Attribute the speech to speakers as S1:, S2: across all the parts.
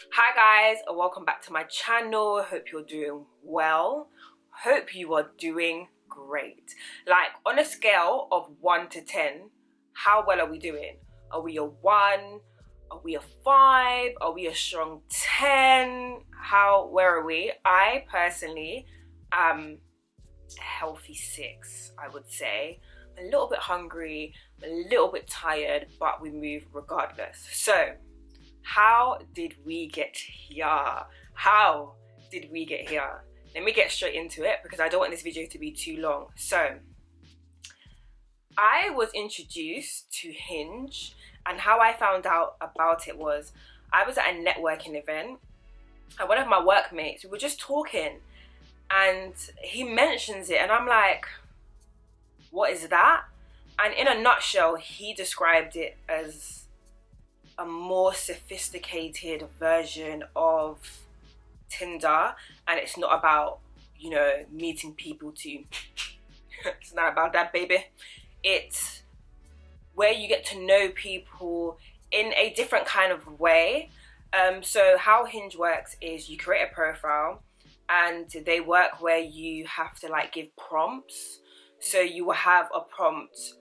S1: Hi guys, and welcome back to my channel. Hope you're doing well. Hope you are doing great. Like, on a scale of 1 to 10, how well are we doing? Are we a 1? Are we a 5? Are we a strong 10? Where are we? I personally am a healthy 6, I would say. A little bit hungry, a little bit tired, but we move regardless. So, how did we get here? How did we get here? Let me get straight into it because I don't want this video to be too long. So, I was introduced to Hinge, and how I found out about it was I was at a networking event and one of my workmates, we were just talking and he mentions it and I'm like, what is that? And in a nutshell, he described it as a more sophisticated version of Tinder, and it's not about, meeting people to it's not about that, baby. It's where you get to know people in a different kind of way. So how Hinge works is you create a profile and they work where you have to give prompts. So you will have a prompt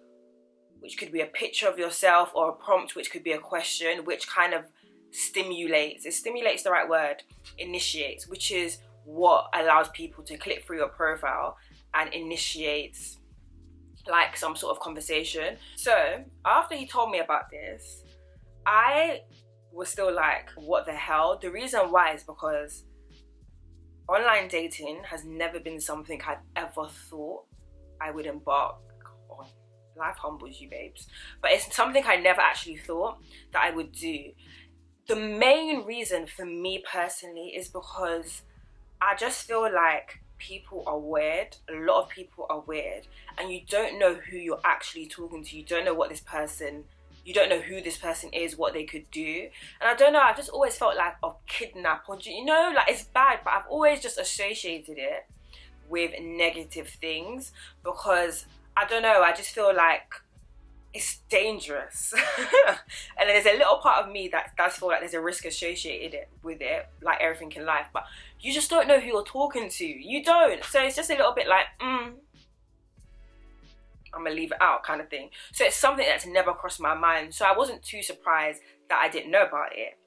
S1: which could be a picture of yourself, or a prompt which could be a question, which kind of stimulates the right word, initiates, which is what allows people to click through your profile and initiates some sort of conversation. So after he told me about this, I was still like, what the hell? The reason why is because online dating has never been something I've ever thought I would embark on. Life humbles you, babes. But it's something I never actually thought that I would do. The main reason for me personally is because I just feel like people are weird. A lot of people are weird. And you don't know who you're actually talking to. You don't know you don't know who this person is, what they could do. And I don't know, I've just always felt like a kidnap, or it's bad, but I've always just associated it with negative things because I don't know, I just feel like it's dangerous. And there's a little part of me that does feel like there's a risk associated with it, like everything in life, but you just don't know who you're talking to. You don't. So it's just a little bit like, I'm gonna leave it out kind of thing. So it's something that's never crossed my mind. So I wasn't too surprised that I didn't know about it.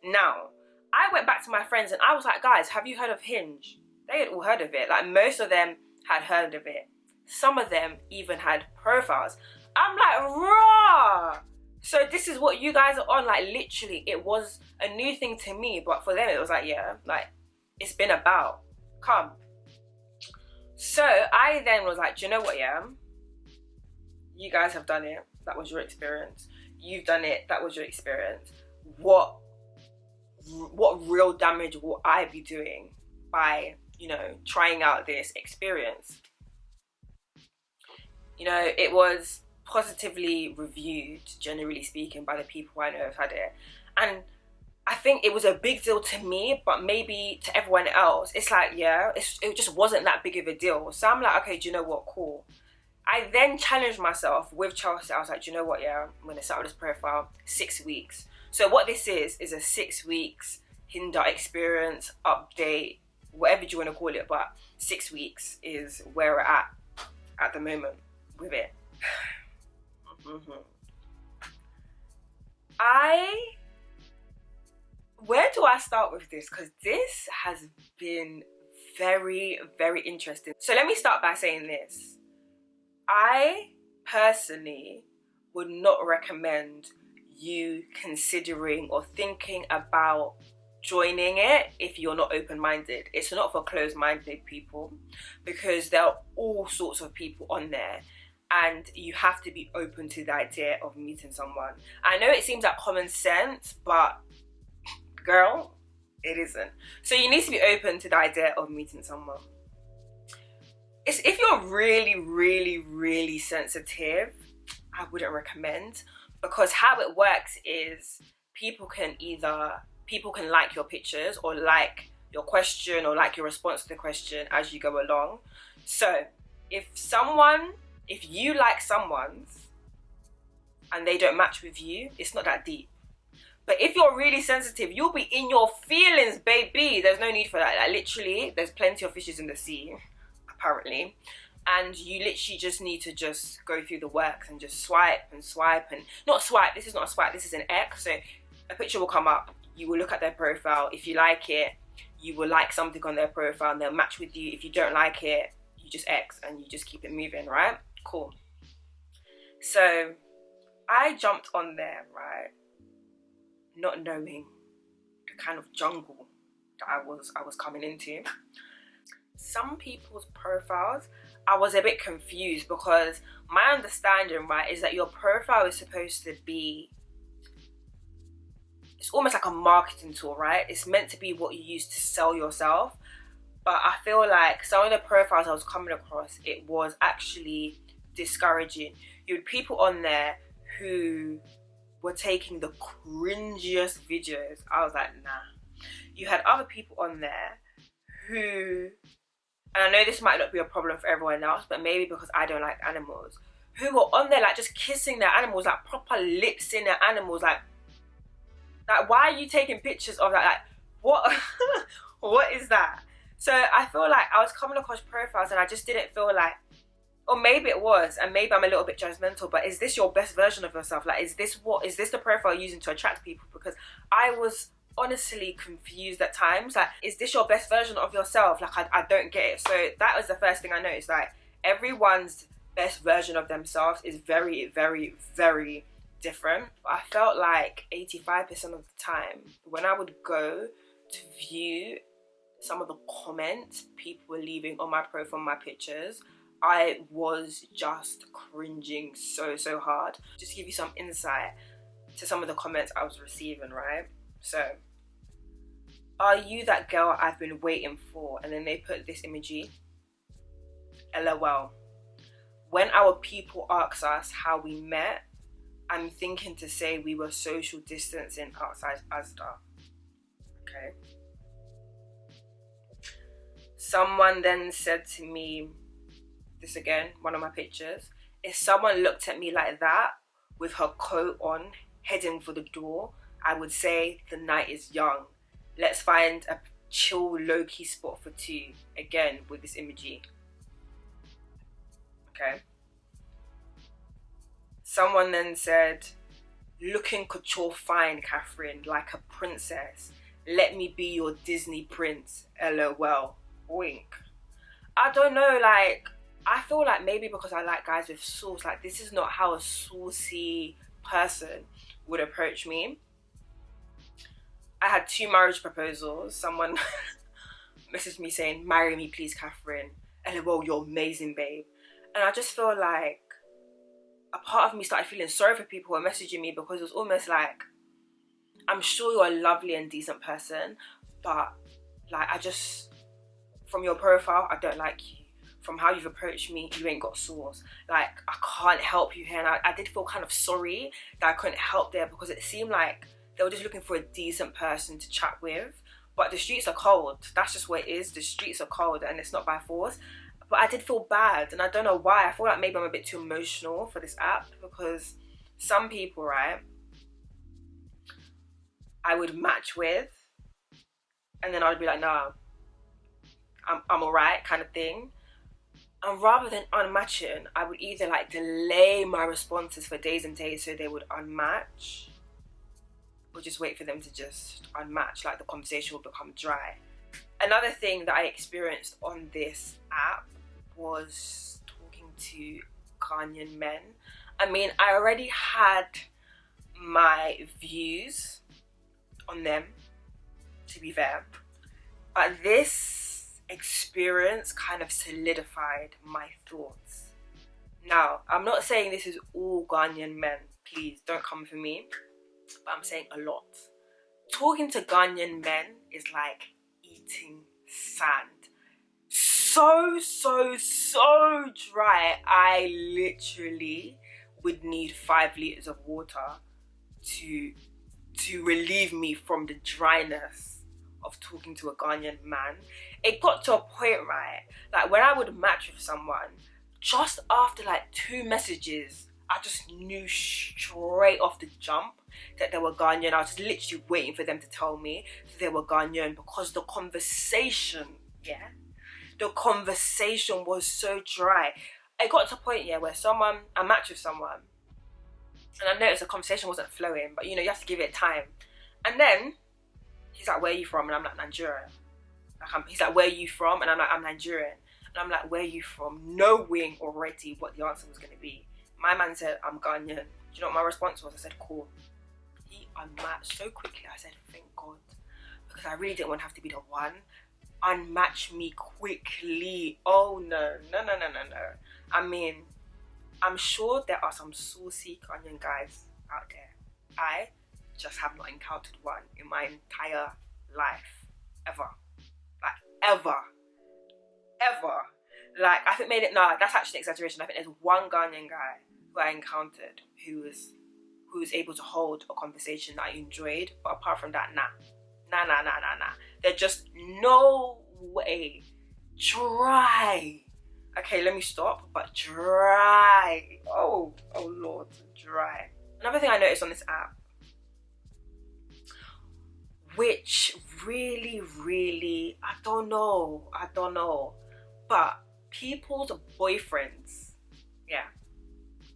S1: Now, I went back to my friends and I was like, guys, have you heard of Hinge? They had all heard of it. Like, most of them had heard of it. Some of them even had profiles. I'm like, raw. So this is what you guys are on. Like, literally, it was a new thing to me, but for them it was like, yeah, like, it's been about. Come. So I then was like, do you know what, yeah? You guys have done it. That was your experience. You've done it. That was your experience. What real damage will I be doing by, trying out this experience? It was positively reviewed, generally speaking, by the people I know have had it. And I think it was a big deal to me, but maybe to everyone else, it's like, yeah, it just wasn't that big of a deal. So I'm like, okay, do you know what? Cool. I then challenged myself with Chelsea. I was like, do you know what? Yeah, I'm going to set up this profile 6 weeks. So what this is a 6 weeks Hinge experience, update, whatever you want to call it. But 6 weeks is where we're at the moment with it. Where do I start with this? Because this has been very, very interesting. So let me start by saying this. I personally would not recommend you considering or thinking about joining it if you're not open-minded. It's not for closed-minded people because there are all sorts of people on there. And you have to be open to the idea of meeting someone. I know it seems like common sense, but girl, it isn't. So you need to be open to the idea of meeting someone. If you're really, really, really sensitive, I wouldn't recommend, because how it works is people can like your pictures or like your question or like your response to the question as you go along. So if you like someone's and they don't match with you, it's not that deep. But if you're really sensitive, you'll be in your feelings, baby. There's no need for that. Like, literally, there's plenty of fishes in the sea, apparently. And you literally just need to just go through the works and just swipe and not swipe. This is not a swipe. This is an X. So a picture will come up. You will look at their profile. If you like it, you will like something on their profile and they'll match with you. If you don't like it, you just X and you just keep it moving, right? Cool. So I jumped on there, right? Not knowing the kind of jungle that I was coming into. Some people's profiles, I was a bit confused because my understanding, right, is that your profile is supposed to be, it's almost like a marketing tool, right? It's meant to be what you use to sell yourself. But I feel like some of the profiles I was coming across, it was actually discouraging. You had people on there who were taking the cringiest videos. I was like, nah. You had other people on there who, and I know this might not be a problem for everyone else, but maybe because I don't like animals, who were on there like just kissing their animals, like proper lips in their animals, like why are you taking pictures of that? Like, what? What is that? So I feel like I was coming across profiles and I just didn't feel like, or maybe it was, and maybe I'm a little bit judgmental, but is this your best version of yourself? Like, is this the profile you're using to attract people? Because I was honestly confused at times. Like, is this your best version of yourself? Like, I don't get it. So that was the first thing I noticed. Like, everyone's best version of themselves is very, very, very different. I felt like 85% of the time when I would go to view some of the comments people were leaving on my profile, my pictures, I was just cringing so hard. Just to give you some insight to some of the comments I was receiving, right? So, are you that girl I've been waiting for? And then they put this emoji. LOL. When our people ask us how we met, I'm thinking to say we were social distancing outside Asda. Okay. Someone then said to me, this again, one of my pictures, if someone looked at me like that with her coat on, heading for the door, I would say the night is young. Let's find a chill low-key spot for two. Again, with this emoji. Okay. Someone then said, looking couture fine, Catherine, like a princess. Let me be your Disney prince. LOL. Wink. I don't know, like, I feel like maybe because I like guys with sauce, like, this is not how a saucy person would approach me. I had 2 marriage proposals. Someone messaged me saying, marry me please, Catherine. LOL, you're amazing, babe. And I just feel like a part of me started feeling sorry for people who were messaging me, because it was almost like, I'm sure you're a lovely and decent person, but like, I just, from your profile, I don't like you. From how you've approached me, you ain't got sauce. Like, I can't help you here. And I did feel kind of sorry that I couldn't help there, because it seemed like they were just looking for a decent person to chat with. But the streets are cold. That's just what it is. The streets are cold and it's not by force. But I did feel bad, and I don't know why. I feel like maybe I'm a bit too emotional for this app, because some people, right, I would match with, and then I'd be like, nah, I'm alright, kind of thing. And rather than unmatching, I would either like delay my responses for days and days so they would unmatch, or just wait for them to just unmatch, like the conversation will become dry. Another thing that I experienced on this app was talking to Ghanaian men. I mean, I already had my views on them, to be fair, but this experience kind of solidified my thoughts. Now, I'm not saying this is all Ghanaian men, please don't come for me, but I'm saying a lot. Talking to Ghanaian men is like eating sand. So dry. I literally would need 5 liters of water to relieve me from the dryness of talking to a Ghanaian man. It got to a point, right, like when I would match with someone, just after like 2 messages, I just knew straight off the jump that they were Ghanaian. I was just literally waiting for them to tell me that they were Ghanaian, because the conversation, the conversation was so dry. It got to a point, where I matched with someone, and I noticed the conversation wasn't flowing, but you know, you have to give it time. And then he's like, where are you from? And I'm like, Nigerian. He's like, where are you from? And I'm like, I'm Nigerian. And I'm like, where are you from? Knowing already what the answer was going to be. My man said, I'm Ghanaian. Do you know what my response was? I said, cool. He unmatched so quickly. I said, thank God. Because I really didn't want to have to be the one. Unmatch me quickly. Oh, no. No. I mean, I'm sure there are some saucy Ghanaian guys out there. I just have not encountered one in my entire life. Ever. Like, ever. Like, I think that's actually an exaggeration. I think there's one Ghanaian guy who I encountered who was able to hold a conversation that I enjoyed, but apart from that, nah. There's just no way. Dry. Okay, let me stop, but dry. Oh Lord, dry. Another thing I noticed on this app, which really, I don't know, but people's boyfriends,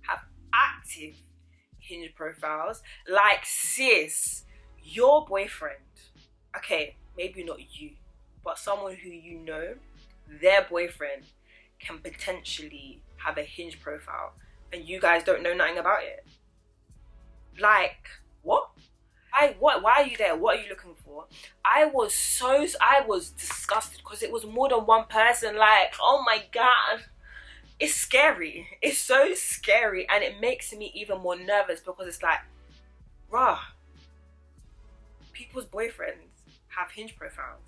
S1: have active Hinge profiles. Like, sis, your boyfriend, okay, maybe not you, but someone who you know, their boyfriend can potentially have a Hinge profile and you guys don't know nothing about it. Like, what? Why are you there? What are you looking for? I was disgusted because it was more than one person. Like, oh my God. It's scary. It's so scary, and it makes me even more nervous because it's like, rah, people's boyfriends have Hinge profiles.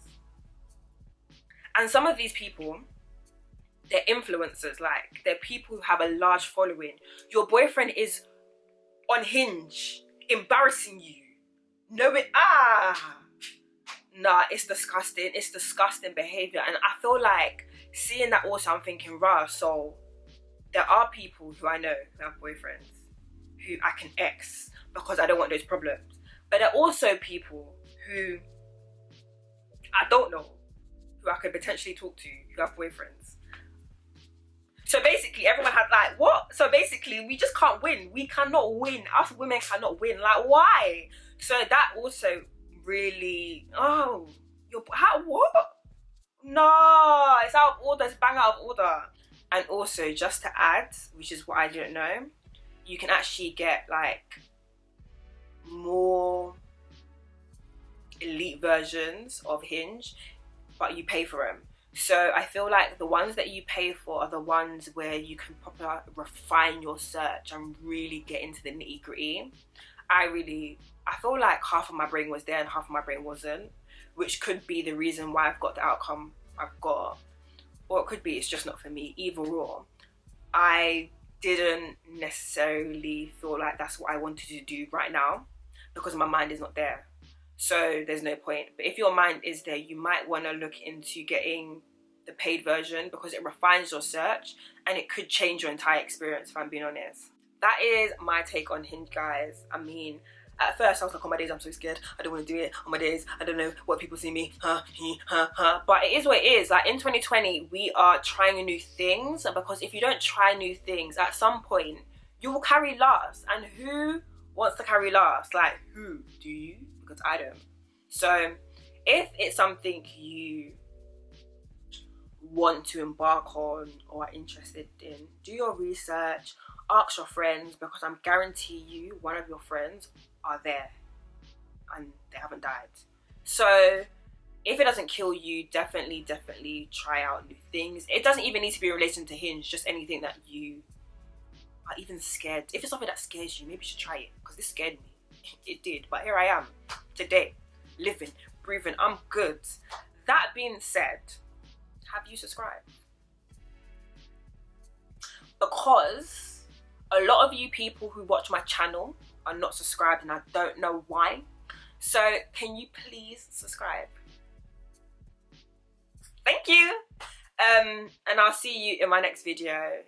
S1: And some of these people, they're influencers, like they're people who have a large following. Your boyfriend is on Hinge, embarrassing you. Nah, it's disgusting. It's disgusting behavior. And I feel like seeing that also, I'm thinking, rah, so there are people who I know who have boyfriends who I can X because I don't want those problems. But there are also people who I don't know, who I could potentially talk to, who have boyfriends. So basically everyone had like, what? So basically we just can't win. We cannot win. Us women cannot win. Like, why? So that also really, what? No, it's out of order. It's bang out of order. And also, just to add, which is what I didn't know, you can actually get like more elite versions of Hinge, but you pay for them. So I feel like the ones that you pay for are the ones where you can properly refine your search and really get into the nitty gritty. I feel like half of my brain was there and half of my brain wasn't, which could be the reason why I've got the outcome I've got. Or it could be it's just not for me. Either or, I didn't necessarily feel like that's what I wanted to do right now because my mind is not there. So there's no point. But if your mind is there, you might want to look into getting the paid version because it refines your search and it could change your entire experience, if I'm being honest. That is my take on Hinge, guys. I mean, at first I was like, on my days I'm so scared, I don't want to do it. On my days I don't know what people see me, but it is what it is. Like, in 2020 we are trying new things, because if you don't try new things, at some point you will carry last. And who wants to carry last? Like, who? Do you? Because I don't. So if it's something you want to embark on or are interested in, do your research, ask your friends, because I'm guarantee you one of your friends are there and they haven't died. So if it doesn't kill you, definitely try out new things. It doesn't even need to be in relation to Hinge, just anything that you are even scared. If it's something that scares you, maybe you should try it, because this scared me. It did, but here I am today, living, breathing. I'm good. That being said, have you subscribed? Because a lot of you people who watch my channel are not subscribed and I don't know why. So can you please subscribe? Thank you. And I'll see you in my next video.